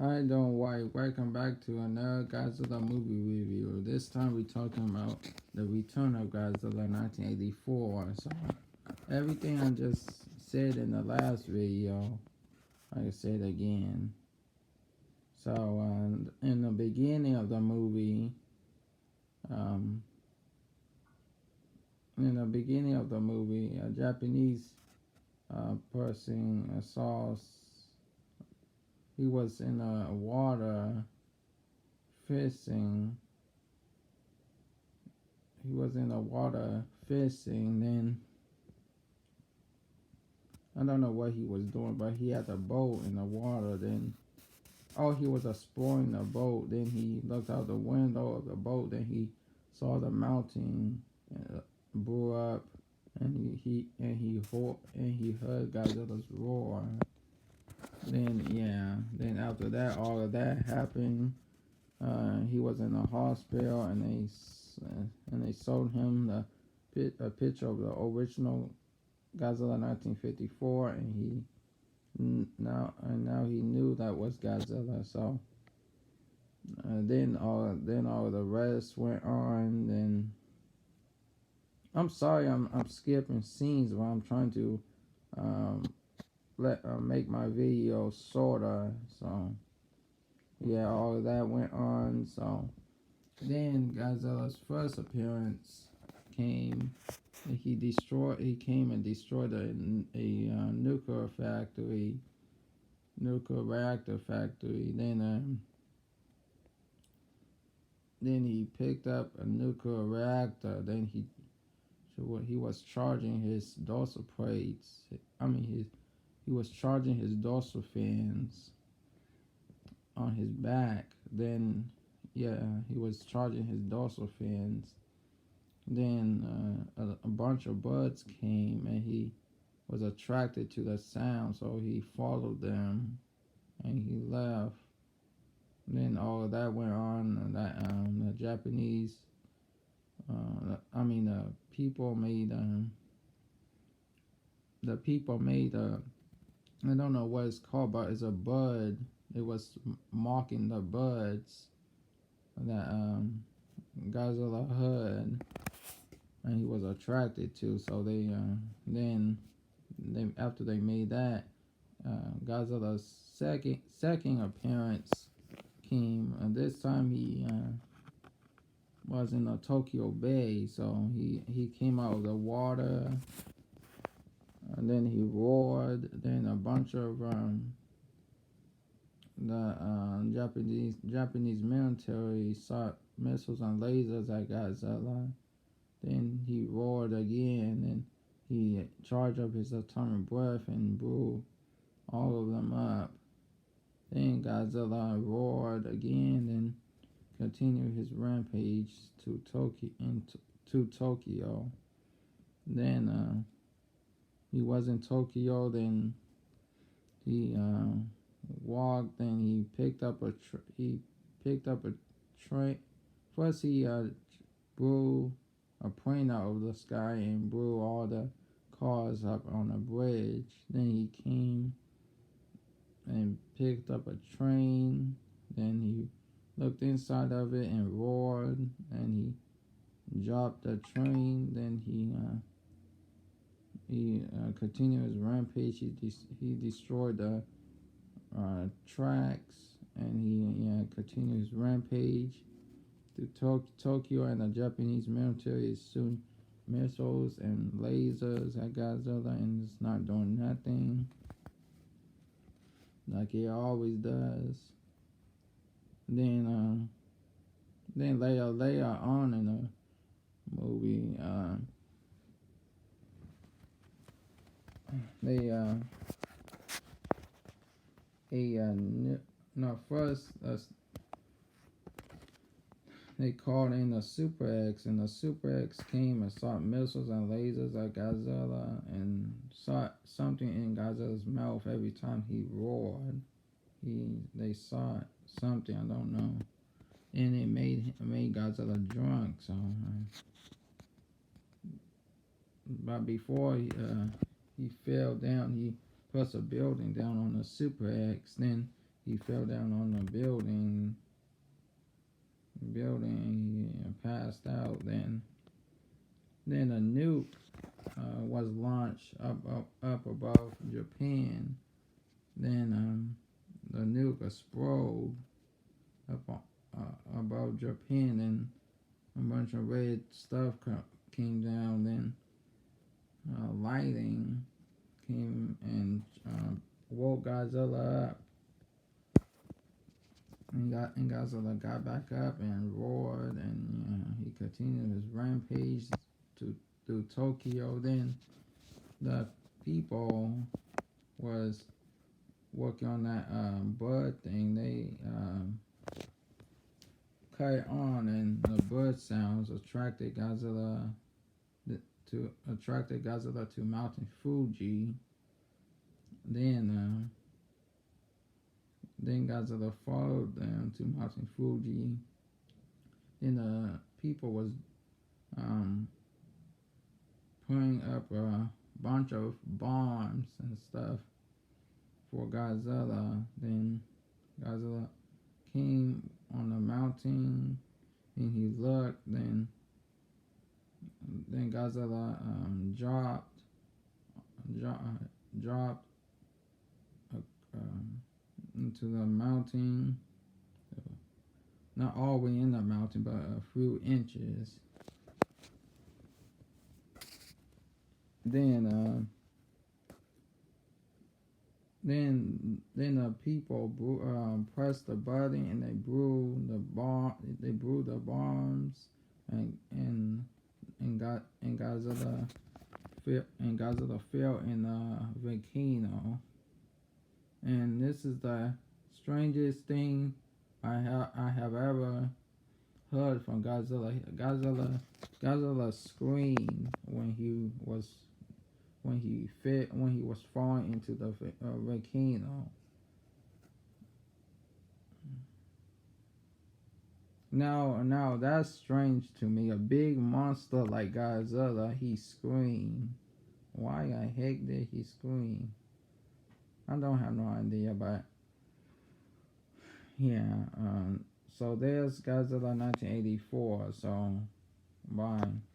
Hi, doing white. Welcome back to another Godzilla movie review. This time we're talking about the return of Godzilla 1984. So everything I just said in the last video, I can say it again. So in the beginning of the movie, um, a Japanese person saw he was in the water fishing. He was in the water fishing. Then I don't know what he was doing, but he had a boat in the water. Then, oh, he was exploring the boat. Then he looked out the window of the boat. Then he saw the mountain blew up, and he heard Godzilla's roar. Then then after that, all of that happened. He was in the hospital, and they sold him a picture of the original Godzilla 1954, and now he knew that was Godzilla. So then all the rest went on. Then I'm sorry, I'm skipping scenes, but I'm trying to um, make my video shorter. So yeah, all of that went on. So then Godzilla's first appearance came. He came and destroyed a nuclear reactor factory. Then he picked up a nuclear reactor. Then he was charging his dorsal plates. He was charging his dorsal fins on his back. Then he was charging his dorsal fins. Then a bunch of birds came, and he was attracted to the sound, so he followed them, and he left. Then all of that went on. The Japanese, the people made I don't know what it's called, but it's a bud. It was mocking the buds that Godzilla heard, and he was attracted to. So then after they made that, Godzilla's second appearance came, and this time he was in a Tokyo Bay. So he came out of the water, and then he roared. Then a bunch of the Japanese military shot missiles and lasers at Godzilla. Then he roared again, and he charged up his atomic breath and blew all of them up. Then Godzilla roared again and continued his rampage to Tokyo. Then he was in Tokyo. Then he walked. Then he picked up a train. First he blew a plane out of the sky and blew all the cars up on a bridge. Then he came and picked up a train. Then he looked inside of it and roared, and he dropped the train. Then he continued his rampage. He destroyed the tracks, and he continued his rampage to Tokyo, and the Japanese military is shooting missiles and lasers at Godzilla, and it's not doing nothing like it always does. Then later on in the movie, first they called in the Super X, and the Super X came and shot missiles and lasers at Godzilla, and shot something in Godzilla's mouth every time he roared. They shot something, I don't know, and it made Godzilla drunk. So, but before he fell down, he pressed a building down on the Super X. Then he fell down on the building and passed out. Then a nuke was launched up above Japan. Then the nuke exploded above Japan, and a bunch of red stuff came down. Then lightning came and woke Godzilla up. And Godzilla got back up and roared, and he continued his rampage through Tokyo. Then the people was working on that bud thing. They cut it on, and the bud sounds attracted Godzilla to Mountain Fuji. Then Godzilla followed them to Mountain Fuji. Then the people was putting up a bunch of bombs and stuff for Godzilla. Then Godzilla came on the mountain, and he looked. Then Godzilla dropped into the mountain, not all the way in the mountain, but a few inches. Then the people pressed the button, and they blew the bombs, and Godzilla fell in the volcano. And this is the strangest thing I have ever heard from Godzilla. Godzilla screamed when he was falling into the volcano. Now that's strange to me. A big monster like Godzilla, he screamed. Why the heck did he scream? I don't have no idea, but yeah. So there's Godzilla 1984. So bye.